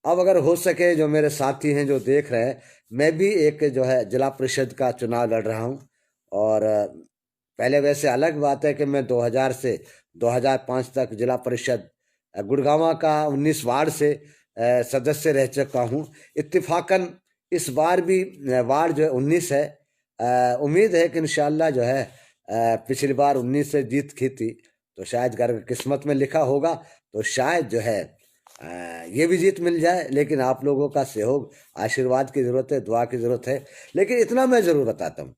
अब अगर हो सके, जो मेरे साथी हैं जो देख रहे हैं, मैं भी एक जो है जिला परिषद का चुनाव लड़ रहा हूँ। और पहले वैसे अलग बात है कि मैं 2000 से 2005 तक जिला परिषद गुड़गांव का 19 वार्ड से सदस्य रह चुका हूँ। इत्तेफाकन इस बार भी वार्ड जो है 19 है। उम्मीद है कि इंशाल्लाह जो है पिछली बार 19 से जीत की थी, तो शायद घर किस्मत में लिखा होगा, तो शायद जो है ये भी जीत मिल जाए। लेकिन आप लोगों का सहयोग, आशीर्वाद की जरूरत है, दुआ की जरूरत है। लेकिन इतना मैं जरूर बताता हूँ,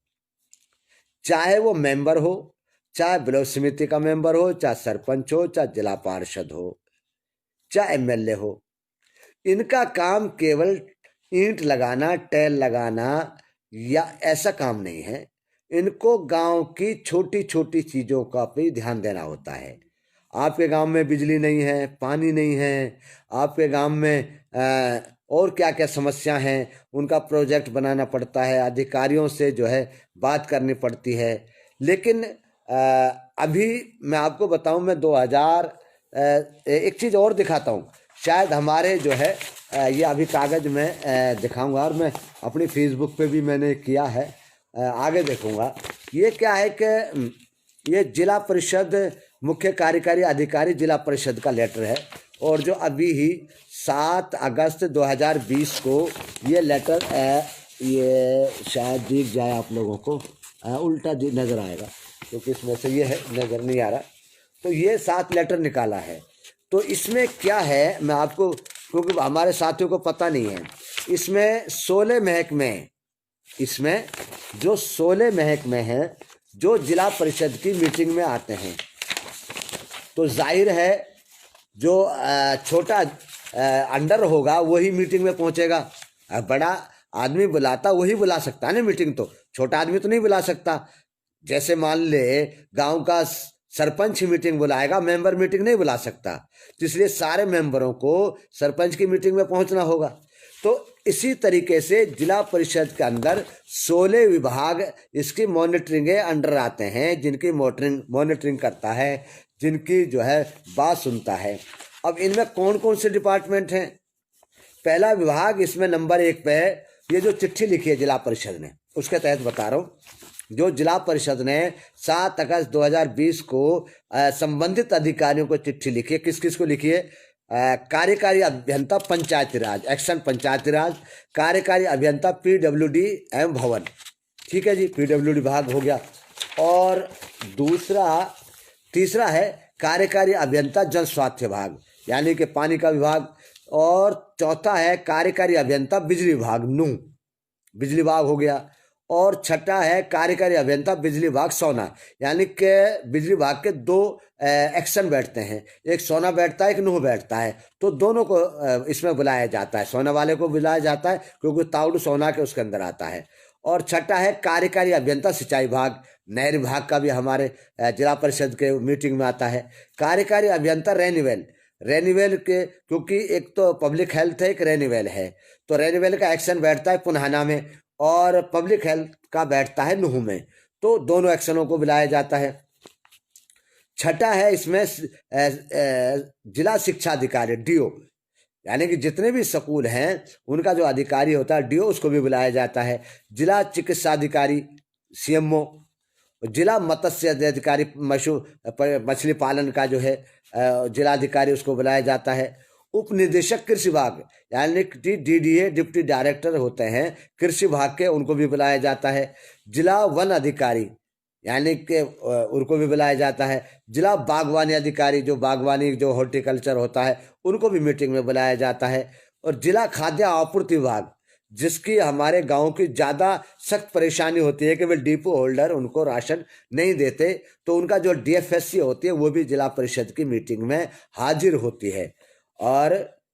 चाहे वो मेंबर हो, चाहे ब्लॉक समिति का मेंबर हो, चाहे सरपंच हो, चाहे जिला पार्षद हो, चाहे एमएलए हो, इनका काम केवल ईंट लगाना, टैल लगाना या ऐसा काम नहीं है। इनको गांव की छोटी छोटी चीजों का भी ध्यान देना होता है। आपके गांव में बिजली नहीं है, पानी नहीं है, आपके गांव में और क्या क्या समस्या हैं, उनका प्रोजेक्ट बनाना पड़ता है, अधिकारियों से जो है बात करनी पड़ती है। लेकिन अभी मैं आपको बताऊं, मैं 2000 एक चीज़ और दिखाता हूं, शायद हमारे जो है ये अभी कागज में दिखाऊंगा, और मैं अपनी फेसबुक पे भी मैंने किया है, आगे देखूंगा। ये क्या है कि ये जिला परिषद मुख्य कार्यकारी अधिकारी जिला परिषद का लेटर है, और जो अभी ही 7 अगस्त 2020 को ये लेटर ये शायद दिख जाए आप लोगों को, उल्टा नज़र आएगा क्योंकि इसमें से ये है, नज़र नहीं आ रहा। तो ये 7 लेटर निकाला है। तो इसमें क्या है, मैं आपको, क्योंकि हमारे साथियों को पता नहीं है, इसमें 16 महकमे, इसमें जो 16 महकमे हैं जो जिला परिषद की मीटिंग में आते हैं। तो जाहिर है जो छोटा अंडर होगा वही मीटिंग में पहुंचेगा। बड़ा आदमी बुलाता वही बुला सकता है ना मीटिंग, तो छोटा आदमी तो नहीं बुला सकता। जैसे मान ले गांव का सरपंच मीटिंग बुलाएगा, मेंबर मीटिंग नहीं बुला सकता, तो इसलिए सारे मेंबरों को सरपंच की मीटिंग में पहुंचना होगा। तो इसी तरीके से जिला परिषद के अंदर 16 विभाग इसकी मॉनिटरिंग अंडर आते हैं, जिनकी मॉनिटरिंग करता है, जिनकी जो है बात सुनता है। अब इनमें कौन कौन से डिपार्टमेंट हैं? पहला विभाग इसमें नंबर 1 पे है, ये जो चिट्ठी लिखी है जिला परिषद ने, उसके तहत बता रहा हूँ। जो जिला परिषद ने 7 अगस्त 2020 को संबंधित अधिकारियों को चिट्ठी लिखी है, किस किस को लिखी है? कार्यकारी अभियंता पंचायती राज, एक्शन पंचायती राज, कार्यकारी अभियंता पीडब्ल्यूडी एवं भवन, ठीक है जी, पीडब्ल्यूडी विभाग हो गया। और तीसरा है कार्यकारी अभियंता जन स्वास्थ्य विभाग, यानी कि पानी का विभाग। और चौथा है कार्यकारी अभियंता बिजली विभाग, नूह बिजली विभाग हो गया। और छठा है कार्यकारी अभियंता बिजली विभाग सोना, यानी कि बिजली विभाग के 2 एक्शन बैठते हैं, एक सोना बैठता है, एक नूह बैठता है। तो दोनों को इसमें बुलाया जाता है, सोना वाले को बुलाया जाता है क्योंकि ताउड़ सोना के उसके अंदर आता है। और छठा है कार्यकारी अभियंता सिंचाई विभाग, नहर विभाग का भी हमारे जिला परिषद के मीटिंग में आता है। कार्यकारी अभियंता रेनीवेल के, क्योंकि एक तो पब्लिक हेल्थ है, एक रेनीवेल है, तो रेनीवेल का एक्शन बैठता है पुनहाना में और पब्लिक हेल्थ का बैठता है नूह में। तो दोनों एक्शनों को बुलाया जाता है। छठा है इसमें जिला शिक्षा अधिकारी डीओ, यानी कि जितने भी स्कूल हैं उनका जो अधिकारी होता है डीओ, उसको भी बुलाया जाता है। जिला चिकित्सा अधिकारी सीएमओ, जिला मत्स्य अधिकारी मछली पालन का जो है जिलाधिकारी, उसको बुलाया जाता है। उप निदेशक कृषि विभाग, यानी कि डीडीए डिप्टी डायरेक्टर होते हैं कृषि विभाग के, उनको भी बुलाया जाता है। जिला वन अधिकारी, यानी कि उनको भी बुलाया जाता है। जिला बागवानी अधिकारी, जो बागवानी जो हॉर्टिकल्चर होता है, उनको भी मीटिंग में बुलाया जाता है। और जिला खाद्य आपूर्ति विभाग, जिसकी हमारे गांव की ज़्यादा सख्त परेशानी होती है कि वे डिपो होल्डर उनको राशन नहीं देते, तो उनका जो डीएफएससी होती है वो भी जिला परिषद की मीटिंग में हाजिर होती है। और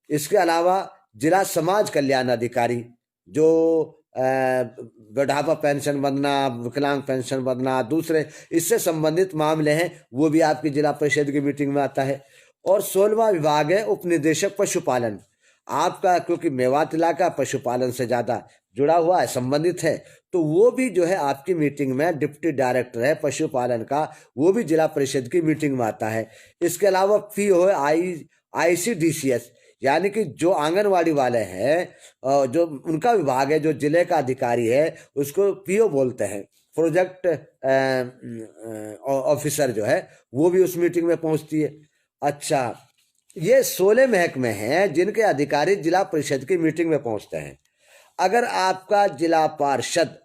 इसके अलावा जिला समाज कल्याण अधिकारी, जो बुढ़ापा पेंशन बनना, विकलांग पेंशन बनना, दूसरे इससे संबंधित मामले हैं, वो भी आपकी जिला परिषद की मीटिंग में आता है। और 16वां विभाग है उप निदेशक पशुपालन, आपका क्योंकि मेवात इलाका पशुपालन से ज़्यादा जुड़ा हुआ है, संबंधित है, तो वो भी जो है आपकी मीटिंग में डिप्टी डायरेक्टर है पशुपालन का, वो भी जिला परिषद की मीटिंग में आता है। इसके अलावा पीओ है आईसीडीसीएस, यानी कि जो आंगनवाड़ी वाले हैं, जो उनका विभाग है, जो जिले का अधिकारी है, उसको पीओ बोलते हैं, प्रोजेक्ट ऑफिसर जो है, वो भी उस मीटिंग में पहुंचती है। अच्छा, ये 16 महकमे हैं जिनके अधिकारी जिला परिषद की मीटिंग में पहुंचते हैं। अगर आपका जिला पार्षद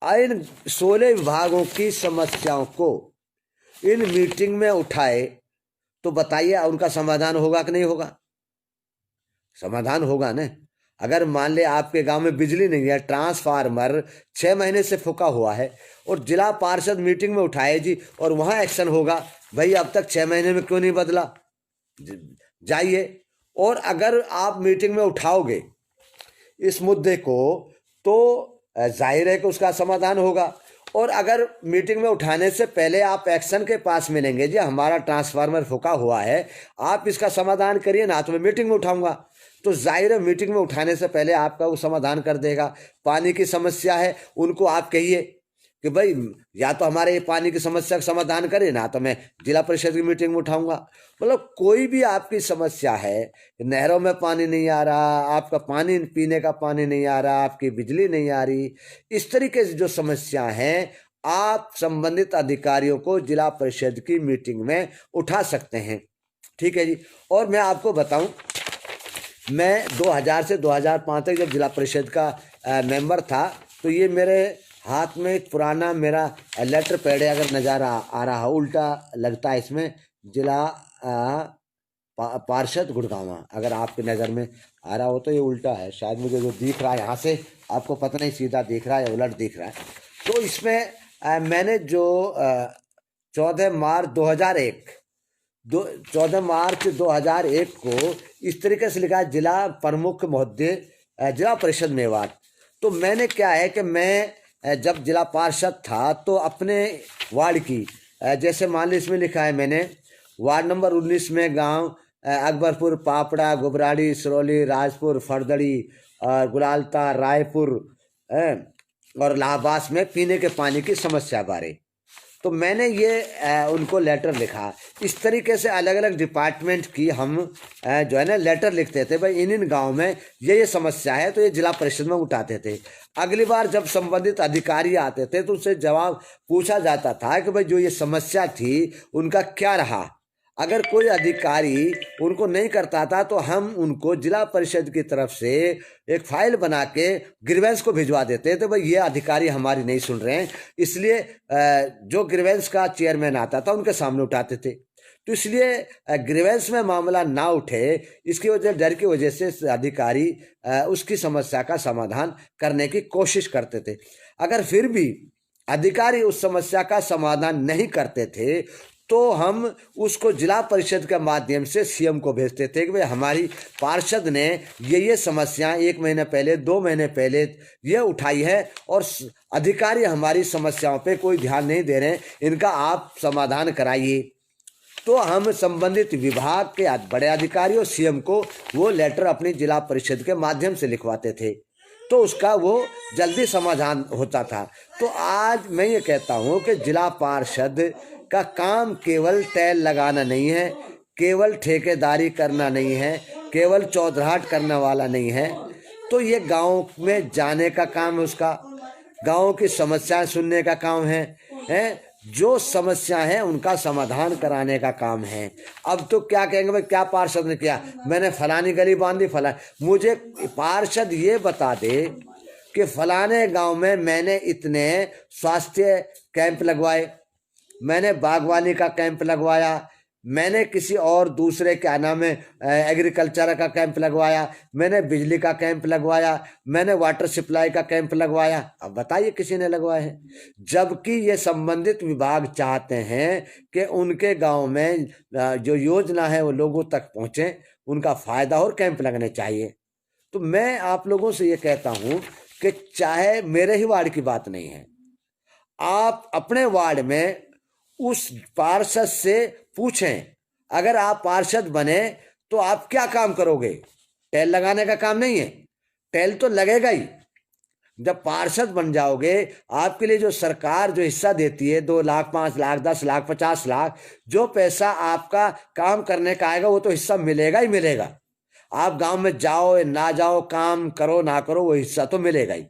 इन 16 विभागों की समस्याओं को इन मीटिंग में उठाए तो बताइए उनका समाधान होगा कि नहीं होगा? समाधान होगा ना। अगर मान ले आपके गांव में बिजली नहीं है, ट्रांसफार्मर 6 महीने से फूका हुआ है, और जिला पार्षद मीटिंग में उठाए जी, और वहां एक्शन होगा, भाई अब तक 6 महीने में क्यों नहीं बदला, जाइए। और अगर आप मीटिंग में उठाओगे इस मुद्दे को तो जाहिर है कि उसका समाधान होगा। और अगर मीटिंग में उठाने से पहले आप एक्शन के पास मिलेंगे, जी हमारा ट्रांसफार्मर फूका हुआ है, आप इसका समाधान करिए ना, तो मैं मीटिंग में उठाऊंगा, तो जाहिर है मीटिंग में उठाने से पहले आपका वो समाधान कर देगा। पानी की समस्या है, उनको आप कहिए कि भाई या तो हमारे पानी की समस्या का समाधान करे ना, तो मैं जिला परिषद की मीटिंग में उठाऊंगा। मतलब कोई भी आपकी समस्या है, नहरों में पानी नहीं आ रहा, आपका पानी पीने का पानी नहीं आ रहा, आपकी बिजली नहीं आ रही, इस तरीके से जो समस्या हैं, आप संबंधित अधिकारियों को जिला परिषद की मीटिंग में उठा सकते हैं। ठीक है जी। और मैं आपको बताऊं, मैं 2000 से 2005 तक जब जिला परिषद का मेंबर था, तो ये मेरे हाथ में एक पुराना मेरा लेटर पैड है, अगर नज़ारा आ रहा, उल्टा लगता है इसमें, जिला पार्षद गुड़गांव, अगर आपकी नज़र में आ रहा हो तो ये उल्टा है, शायद मुझे जो दिख रहा है यहाँ से आपको पता नहीं सीधा दिख रहा है या उलट दिख रहा है। तो इसमें मैंने जो 14 मार्च 2001 को इस तरीके से लिखा है, जिला प्रमुख महोदय जिला परिषद मेवात। तो मैंने क्या है कि मैं जब जिला पार्षद था तो अपने वार्ड की, जैसे मान ली इसमें लिखा है मैंने, वार्ड नंबर 19 में गांव अकबरपुर, पापड़ा, गुबराड़ी, सिरौली, राजपुर, फरदड़ी और गुलालता, रायपुर और लाहबास में पीने के पानी की समस्या बारे। तो मैंने ये उनको लेटर लिखा। इस तरीके से अलग अलग डिपार्टमेंट की हम जो है ना लेटर लिखते थे, भाई इन गाँव में ये समस्या है, तो ये जिला परिषद में उठाते थे। अगली बार जब संबंधित अधिकारी आते थे तो उससे जवाब पूछा जाता था कि भाई जो ये समस्या थी उनका क्या रहा। अगर कोई अधिकारी उनको नहीं करता था तो हम उनको जिला परिषद की तरफ से एक फाइल बना के ग्रीवेंस को भिजवा देते थे, भाई ये अधिकारी हमारी नहीं सुन रहे हैं, इसलिए जो ग्रीवेंस का चेयरमैन आता था उनके सामने उठाते थे। तो इसलिए ग्रीवेंस में मामला ना उठे, इसकी वजह डर की वजह से अधिकारी उसकी समस्या का समाधान करने की कोशिश करते थे। अगर फिर भी अधिकारी उस समस्या का समाधान नहीं करते थे तो हम उसको जिला परिषद के माध्यम से सीएम को भेजते थे कि भाई हमारी पार्षद ने ये समस्या 1 महीने पहले, 2 महीने पहले ये उठाई है और अधिकारी हमारी समस्याओं पे कोई ध्यान नहीं दे रहे हैं, इनका आप समाधान कराइए। तो हम संबंधित विभाग के बड़े अधिकारियों, सीएम को वो लेटर अपनी जिला परिषद के माध्यम से लिखवाते थे, तो उसका वो जल्दी समाधान होता था। तो आज मैं ये कहता हूँ कि जिला पार्षद का काम केवल टैल लगाना नहीं है, केवल ठेकेदारी करना नहीं है, केवल चौधराहट करने वाला नहीं है। तो ये गांव में जाने का काम है उसका, गांव की समस्याएं सुनने का काम है, जो समस्या है उनका समाधान कराने का काम है। अब तो क्या कहेंगे भाई क्या पार्षद ने किया, मैंने फलानी गली बांधी, मुझे पार्षद ये बता दे कि फलाने गांव में मैंने इतने स्वास्थ्य कैंप लगवाए, मैंने बागवानी का कैंप लगवाया, मैंने किसी और दूसरे क्या नाम है एग्रीकल्चर का कैंप लगवाया, मैंने बिजली का कैंप लगवाया, मैंने वाटर सप्लाई का कैंप लगवाया। अब बताइए किसी ने लगवाया है? जबकि ये संबंधित विभाग चाहते हैं कि उनके गांव में जो योजना है वो लोगों तक पहुंचे, उनका फायदा और कैंप लगने चाहिए। तो मैं आप लोगों से ये कहता हूं कि चाहे मेरे ही वार्ड की बात नहीं है, आप अपने वार्ड में उस पार्षद से पूछें, अगर आप पार्षद बने तो आप क्या काम करोगे? टेल लगाने का काम नहीं है, टेल तो लगेगा ही, जब पार्षद बन जाओगे, आपके लिए जो सरकार जो हिस्सा देती है 2 लाख, 5 लाख, 10 लाख, 50 लाख, जो पैसा आपका काम करने का आएगा वो तो हिस्सा मिलेगा ही मिलेगा। आप गांव में जाओ या ना जाओ, काम करो ना करो, वो हिस्सा तो मिलेगा ही।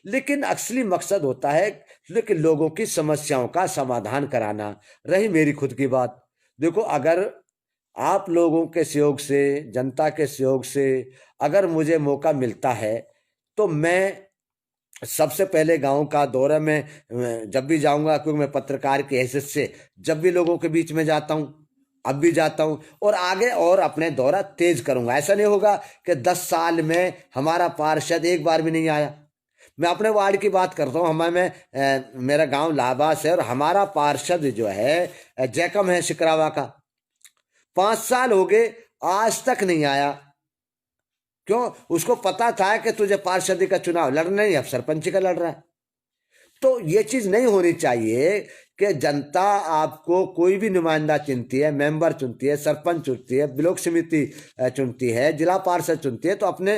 लेकिन असली मकसद होता है लेकिन लोगों की समस्याओं का समाधान कराना। रही मेरी खुद की बात, देखो अगर आप लोगों के सहयोग से, जनता के सहयोग से अगर मुझे मौका मिलता है तो मैं सबसे पहले गांव का दौरा में जब भी जाऊंगा, क्योंकि मैं पत्रकार की हैसियत से जब भी लोगों के बीच में जाता हूं, अब भी जाता हूं, और आगे और अपने दौरा तेज करूंगा। ऐसा नहीं होगा कि 10 साल में हमारा पार्षद एक बार भी नहीं आया। मैं अपने वार्ड की बात करता हूँ, मेरा गांव लाबास है और हमारा पार्षद जो है जैकम है शिकरावा का, 5 साल हो गए आज तक नहीं आया। क्यों? उसको पता था कि तुझे पार्षदी का चुनाव लड़ना ही, अब सरपंच का लड़ रहा है। तो ये चीज नहीं होनी चाहिए कि जनता आपको कोई भी नुमाइंदा चुनती है, मेंबर चुनती है, सरपंच चुनती है, ब्लॉक समिति चुनती है, जिला पार्षद चुनती है, तो अपने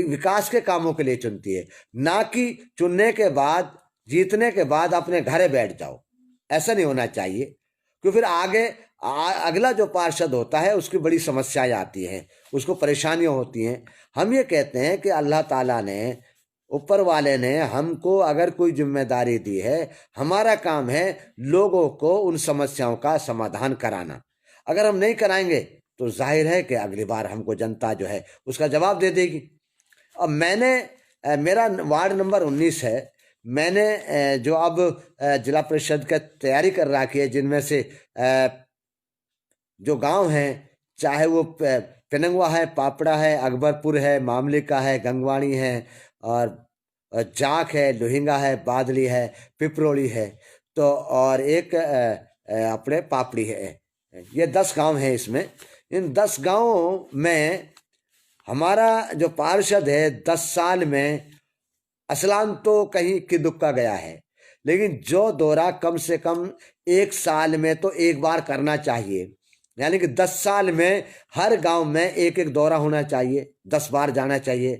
विकास के कामों के लिए चुनती है, ना कि चुनने के बाद, जीतने के बाद अपने घरे बैठ जाओ। ऐसा नहीं होना चाहिए, क्योंकि फिर आगे अगला जो पार्षद होता है उसकी बड़ी समस्याएं आती हैं, उसको परेशानियां होती हैं। हम ये कहते हैं कि अल्लाह ताला ने, ऊपर वाले ने हमको अगर कोई जिम्मेदारी दी है, हमारा काम है लोगों को उन समस्याओं का समाधान कराना। अगर हम नहीं कराएंगे तो जाहिर है कि अगली बार हमको जनता जो है उसका जवाब दे देगी। अब मेरा वार्ड नंबर 19 है। मैंने जो अब जिला परिषद का तैयारी कर रखी है, जिनमें से जो गांव हैं, चाहे वो पेनंगवा है, पापड़ा है, अकबरपुर है, मामलिका है, गंगवाणी है, और जाख है, लोहिंगा है, बादली है, पिपरोली है, तो और एक अपने पापड़ी है। ये 10 गांव हैं। इसमें इन 10 गांवों में हमारा जो पार्षद है 10 साल में असलान तो कहीं की दुक्का गया है, लेकिन जो दौरा कम से कम 1 साल में तो एक बार करना चाहिए। यानी कि 10 साल में हर गांव में एक एक दौरा होना चाहिए, 10 बार जाना चाहिए।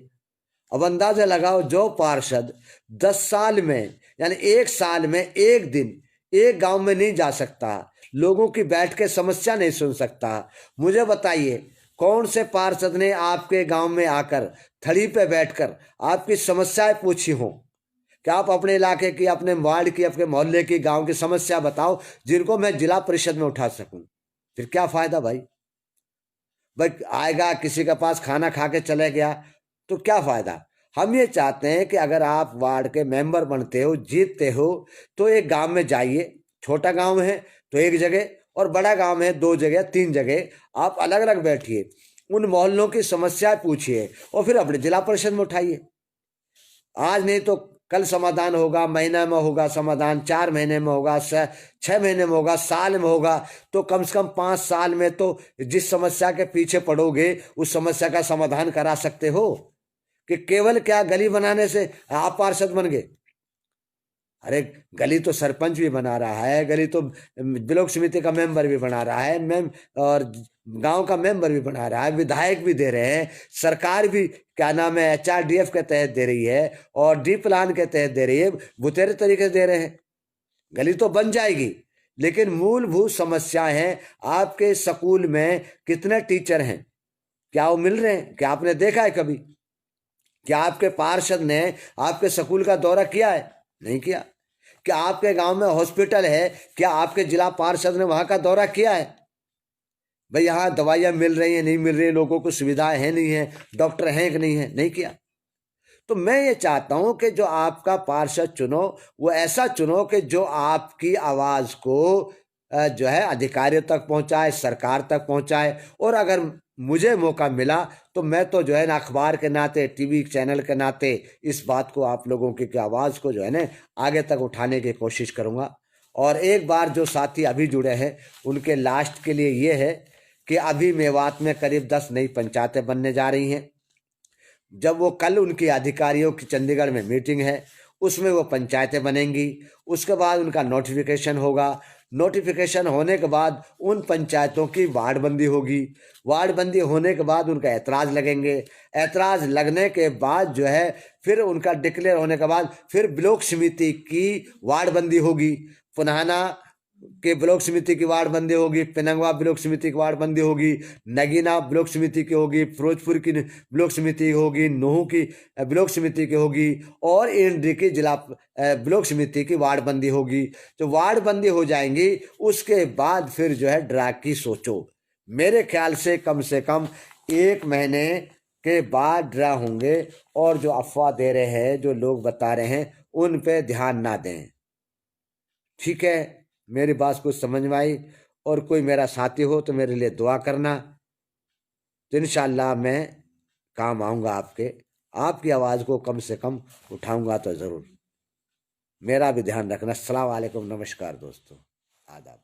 अब अंदाजा लगाओ, जो पार्षद 10 साल में यानी 1 साल में एक दिन एक गांव में नहीं जा सकता, लोगों की बैठ के समस्या नहीं सुन सकता, मुझे बताइए कौन से पार्षद ने आपके गांव में आकर थड़ी पे बैठकर आपकी समस्याएं पूछी हो? क्या आप अपने इलाके की, अपने वार्ड की, अपने मोहल्ले की, गांव की समस्या बताओ जिनको मैं जिला परिषद में उठा सकूं। फिर क्या फायदा भाई? आएगा किसी के पास खाना खा के चले गया तो क्या फायदा? हम ये चाहते हैं कि अगर आप वार्ड के मेंबर बनते हो, जीतते हो, तो एक गांव में जाइए। छोटा गांव है तो एक जगह, और बड़ा गांव है 2 जगह, 3 जगह, आप अलग अलग बैठिए, उन मोहल्लों की समस्या पूछिए और फिर अपने जिला परिषद में उठाइए। आज नहीं तो कल समाधान होगा, महीना में होगा समाधान, 4 महीने में होगा, 6 महीने में होगा, साल में होगा, तो कम से कम 5 साल में तो जिस समस्या के पीछे पड़ोगे उस समस्या का समाधान करा सकते हो। कि केवल क्या गली बनाने से आप पार्षद बन गए? अरे गली तो सरपंच भी बना रहा है, गली तो ब्लॉक समिति का मेंबर भी बना रहा है, और गांव का मेंबर भी बना रहा है, विधायक भी दे रहे हैं, सरकार भी क्या नाम है HRDF के तहत दे रही है और डी प्लान के तहत दे रही है, बुतेरे तरीके से दे रहे हैं। गली तो बन जाएगी, लेकिन मूलभूत समस्याएं हैं। आपके स्कूल में कितने टीचर हैं? क्या वो मिल रहे हैं? क्या आपने देखा है कभी? क्या आपके पार्षद ने आपके स्कूल का दौरा किया है? नहीं किया। क्या आपके गांव में हॉस्पिटल है? क्या आपके जिला पार्षद ने वहां का दौरा किया है? भाई यहाँ दवाइयां मिल रही हैं, नहीं मिल रही, लोगों को सुविधाएं है नहीं है, डॉक्टर हैं कि नहीं है? नहीं किया। तो मैं ये चाहता हूं कि जो आपका पार्षद चुनो वो ऐसा चुनो कि जो आपकी आवाज को जो है अधिकारियों तक पहुंचाए, सरकार तक पहुंचाए। और अगर मुझे मौका मिला तो मैं तो जो है ना अखबार के नाते, टीवी चैनल के नाते इस बात को, आप लोगों की आवाज़ को जो है ना आगे तक उठाने की कोशिश करूँगा। और एक बार जो साथी अभी जुड़े हैं उनके लास्ट के लिए ये है कि अभी मेवात में करीब 10 नई पंचायतें बनने जा रही हैं। जब वो कल उनकी अधिकारियों की चंडीगढ़ में मीटिंग है, उसमें वो पंचायतें बनेंगी। उसके बाद उनका नोटिफिकेशन होगा। नोटिफिकेशन होने के बाद उन पंचायतों की वार्डबंदी होगी। वार्डबंदी होने के बाद उनका ऐतराज़ लगेंगे। ऐतराज़ लगने के बाद जो है फिर उनका डिक्लेयर होने के बाद फिर ब्लॉक समिति की वार्डबंदी होगी। पुनाना के ब्लॉक समिति की वार्डबंदी होगी, पिनंगवा ब्लॉक समिति की वार्डबंदी होगी, नगीना ब्लॉक समिति की होगी, फिरोजपुर की ब्लॉक समिति होगी, नूहू की ब्लॉक समिति की होगी और इंडी की जिला ब्लॉक समिति की वार्डबंदी होगी। तो वार्डबंदी हो जाएंगी उसके बाद फिर जो है ड्राग की सोचो। मेरे ख्याल से कम 1 महीने के बाद ड्रा होंगे। और जो अफवाह दे रहे हैं, जो लोग बता रहे हैं, उन पे ध्यान ना दें। ठीक है, मेरी बात कुछ समझ में आई? और कोई मेरा साथी हो तो मेरे लिए दुआ करना। तो इंशाअल्लाह मैं काम आऊँगा आपके। आपकी आवाज़ को कम से कम उठाऊँगा तो ज़रूर। मेरा भी ध्यान रखना। अस्सलाम वालेकुम, नमस्कार दोस्तों, आदाब।